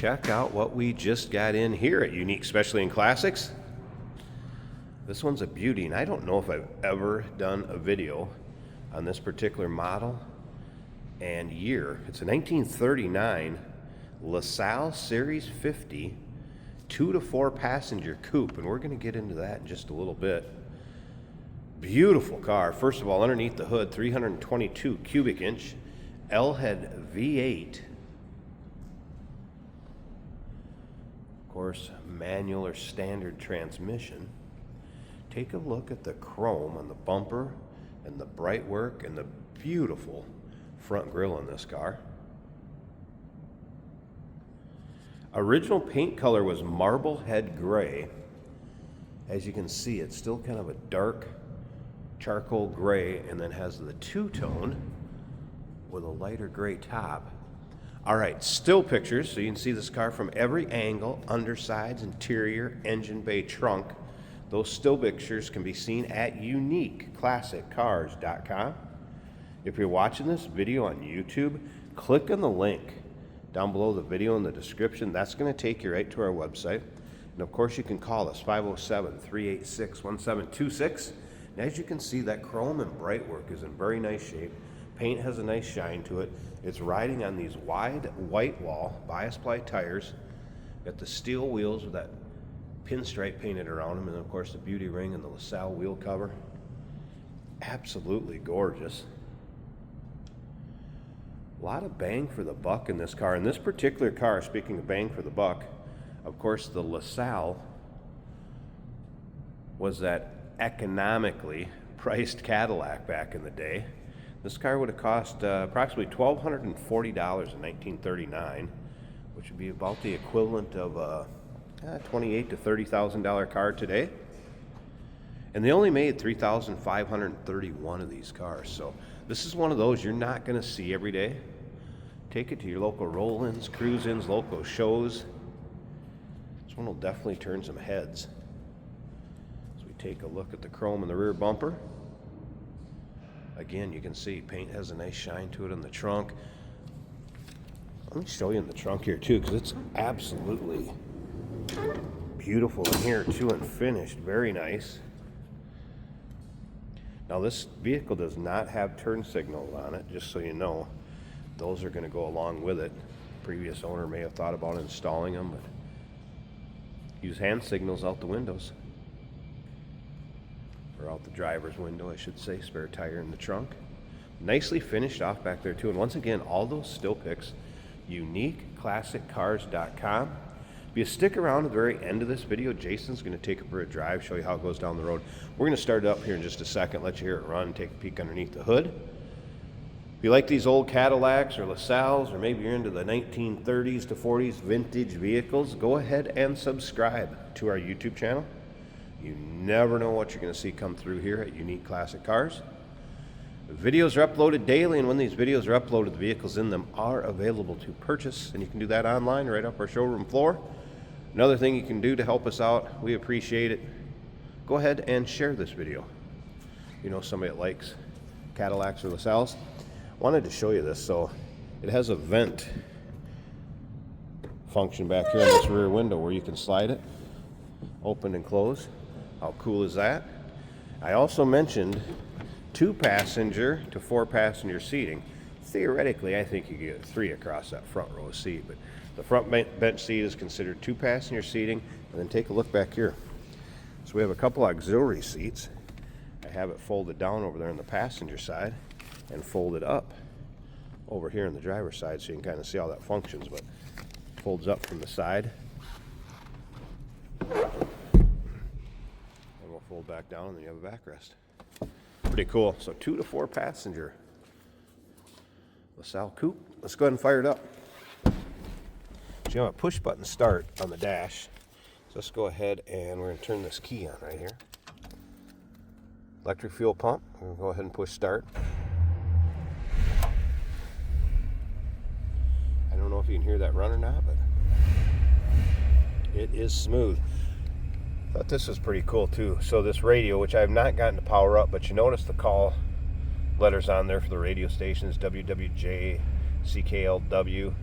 check out what we just got in here at Unique Specialty and Classics. This one's a beauty, and I don't know if I've ever done a video on this particular model and year. It's a 1939 LaSalle Series 50 2 to 4 passenger coupe, and we're going to get into that in just a little bit. Beautiful car. First of all, underneath the hood, 322 cubic inch L-head V8. Of course, manual or standard transmission. Take a look at the chrome on the bumper and the bright work and the beautiful front grille on this car. Original paint color was Marblehead gray. As you can see, it's still kind of a dark charcoal gray, and then has the two-tone with a lighter gray top. All right, still pictures, so you can see this car from every angle: undersides, interior, engine bay, trunk. Those still pictures can be seen at uniqueclassiccars.com. If you're watching this video on YouTube, click on the link down below the video in the description. That's going to take you right to our website. And of course, you can call us 507-386-1726. And as you can see, that chrome and bright work is in very nice shape. Paint has a nice shine to it. It's riding on these wide white wall bias ply tires. Got the steel wheels with that pinstripe painted around them, and of course the beauty ring and the LaSalle wheel cover. Absolutely gorgeous. A lot of bang for the buck in this car. In this particular car, speaking of bang for the buck, of course the LaSalle was that economically priced Cadillac back in the day. This car would have cost approximately $1,240 in 1939, which would be about the equivalent of a $28,000 to $30,000 car today. And they only made 3,531 of these cars. So this is one of those you're not going to see every day. Take it to your local roll-ins, cruise-ins, local shows. This one will definitely turn some heads. As we take a look at the chrome in the rear bumper. Again, you can see paint has a nice shine to it on the trunk. Let me show you in the trunk here too, because it's absolutely beautiful in here too, and finished very nice. Now this vehicle does not have turn signals on it, just so you know. Those are going to go along with it. Previous owner may have thought about installing them, but use hand signals out the windows, or out the driver's window I should say. Spare tire in the trunk. Nicely finished off back there too, and once again, all those still pics, uniqueclassiccars.com. If you stick around to the very end of this video, Jason's going to take it for a drive, show you how it goes down the road. We're going to start it up here in just a second, let you hear it run, and take a peek underneath the hood. If you like these old Cadillacs or LaSalles, or maybe you're into the 1930s to 40s vintage vehicles, go ahead and subscribe to our YouTube channel. You never know what you're going to see come through here at Unique Classic Cars. The videos are uploaded daily, and when these videos are uploaded, the vehicles in them are available to purchase, and you can do that online right up our showroom floor. Another thing you can do to help us out, we appreciate it, go ahead and share this video. You know somebody that likes Cadillacs or LaSalles. Wanted to show you this. So it has a vent function back here on this rear window where you can slide it, open and close. How cool is that? I also mentioned 2 passenger to 4 passenger seating. Theoretically, I think you could get 3 across that front row seat, but the front bench seat is considered 2 passenger seating. And then take a look back here. So we have a couple auxiliary seats. I have it folded down over there on the passenger side and folded up over here on the driver's side, so you can kind of see how that functions. But folds up from the side, and we'll fold back down, and then you have a backrest. Pretty cool. So 2 to 4 passenger LaSalle coupe. Let's go ahead and fire it up. So you have a push button start on the dash. So let's go ahead and we're going to turn this key on right here. Electric fuel pump. We're going to go ahead and push start. I don't know if you can hear that run or not, but it is smooth. Thought this was pretty cool too. So this radio, which I have not gotten to power up, but you notice the call letters on there for the radio stations: WWJ, CKLW.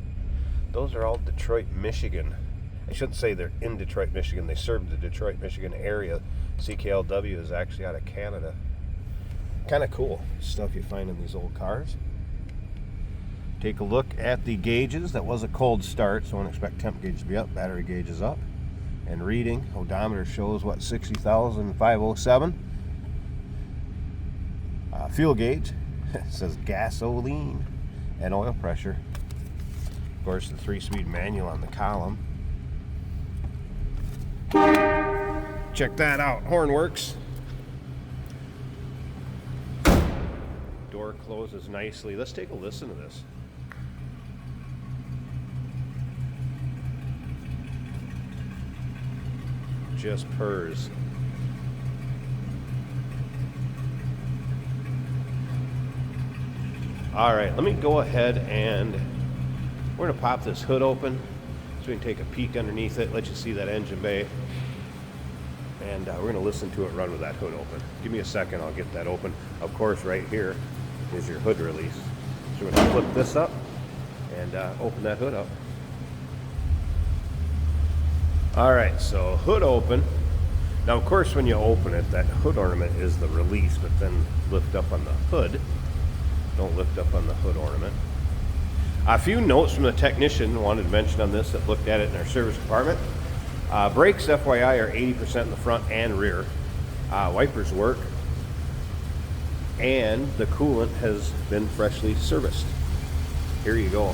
Those are all Detroit, Michigan. I shouldn't say they're in Detroit, Michigan. They serve the Detroit, Michigan area. CKLW is actually out of Canada. Kind of cool stuff you find in these old cars. Take a look at the gauges. That was a cold start, so I don't expect temp gauge to be up. Battery gauge is up. And reading, odometer shows what, 60,507. Fuel gauge says gasoline and oil pressure. Of course, the 3-speed manual on the column. Check that out. Horn works. Door closes nicely. Let's take a listen to this. Just purrs. All right, let me go ahead and we're going to pop this hood open so we can take a peek underneath it, let you see that engine bay. And we're going to listen to it run with that hood open. Give me a second, I'll get that open. Of course, right here is your hood release. So we're going to flip this up and open that hood up. All right, so hood open. Now, of course, when you open it, that hood ornament is the release, but then lift up on the hood. Don't lift up on the hood ornament. A few notes from the technician wanted to mention on this that looked at it in our service department. Brakes, FYI, are 80% in the front and rear. Wipers work. And the coolant has been freshly serviced. Here you go.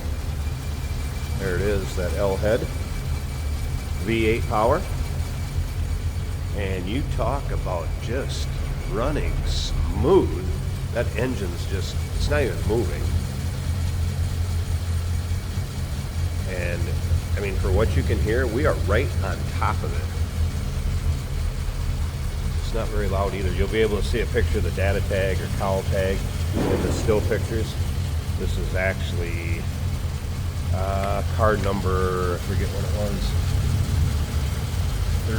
There it is, that L head. V8 power. And you talk about just running smooth. That engine's just, it's not even moving. And I mean, for what you can hear, we are right on top of it. It's not very loud either. You'll be able to see a picture of the data tag or cowl tag in the still pictures. This is actually card number, I forget what it was,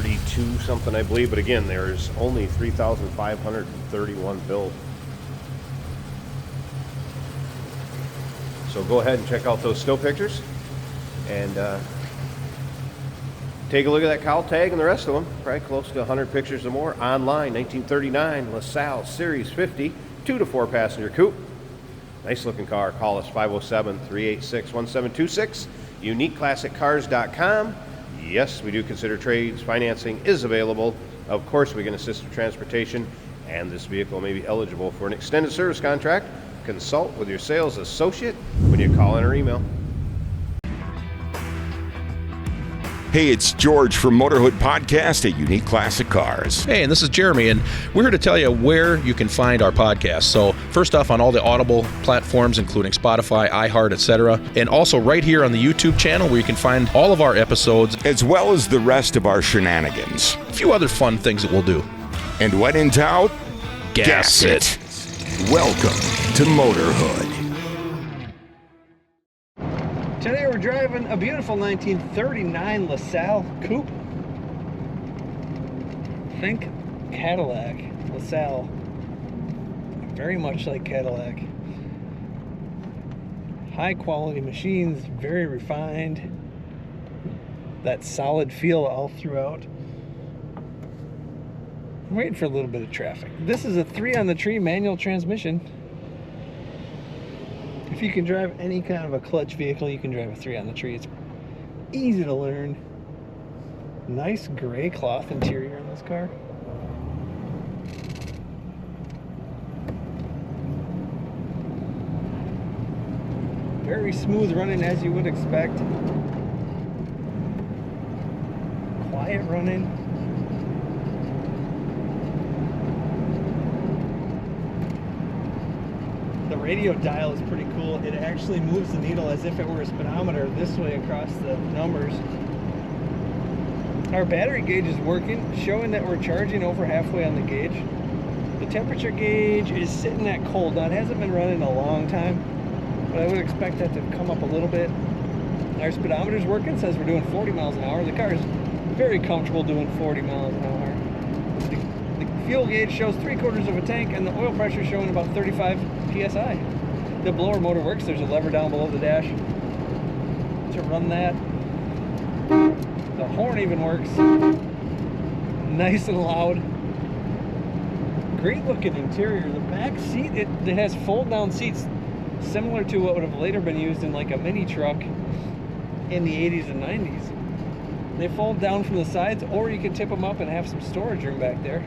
32 something, I believe. But again, there's only 3,531 built. So go ahead and check out those still pictures and take a look at that cowl tag and the rest of them. Probably close to 100 pictures or more online. 1939 LaSalle Series 50 2 to 4 passenger coupe. Nice looking car. Call us 507-386-1726. UniqueClassicCars.com. Yes, we do consider trades. Financing is available. Of course, we can assist with transportation, and this vehicle may be eligible for an extended service contract. Consult with your sales associate when you call in or email. Hey, it's George from Motorhood Podcast at Unique Classic Cars. Hey, and this is Jeremy, and we're here to tell you where you can find our podcast. So first off, on all the Audible platforms, including Spotify, iHeart, etc., and also right here on the YouTube channel where you can find all of our episodes, as well as the rest of our shenanigans. A few other fun things that we'll do. And when in doubt, gas it. Welcome to Motorhood. Today we're driving a beautiful 1939 LaSalle Coupe. Think Cadillac. LaSalle. Very much like Cadillac. High quality machines, very refined. That solid feel all throughout. I'm waiting for a little bit of traffic. This is a 3-on-the-tree manual transmission. If you can drive any kind of a clutch vehicle, you can drive a 3-on-the-tree. It's easy to learn. Nice gray cloth interior in this car. Very smooth running, as you would expect. Quiet running. The radio dial is pretty cool. It actually moves the needle as if it were a speedometer this way across the numbers. Our battery gauge is working, showing that we're charging over halfway on the gauge. The temperature gauge is sitting at cold. Now, it hasn't been running a long time, but I would expect that to come up a little bit. Our speedometer is working, says we're doing 40 miles an hour. The car is very comfortable doing 40 miles an hour. The fuel gauge shows 3/4 of a tank, and the oil pressure is showing about 35 psi. The blower motor works. There's a lever down below the dash to run that. The horn even works. Nice and loud. Great looking interior. The back seat, it has fold down seats similar to what would have later been used in like a mini truck in the 80s and 90s. They fold down from the sides, or you can tip them up and have some storage room back there.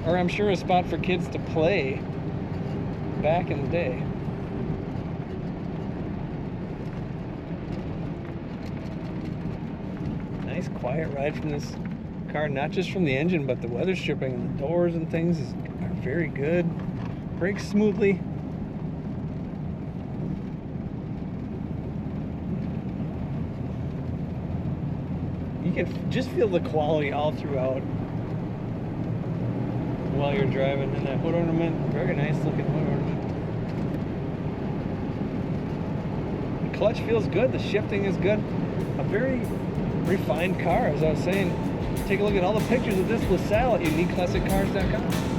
Or I'm sure a spot for kids to play back in the day. Nice quiet ride from this car, not just from the engine, but the weather stripping and the doors and things are very good. Brakes smoothly. You can just feel the quality all throughout while you're driving. And that hood ornament, very nice looking hood ornament. The clutch feels good, the shifting is good. A very refined car, as I was saying. Take a look at all the pictures of this LaSalle at uniqueclassiccars.com.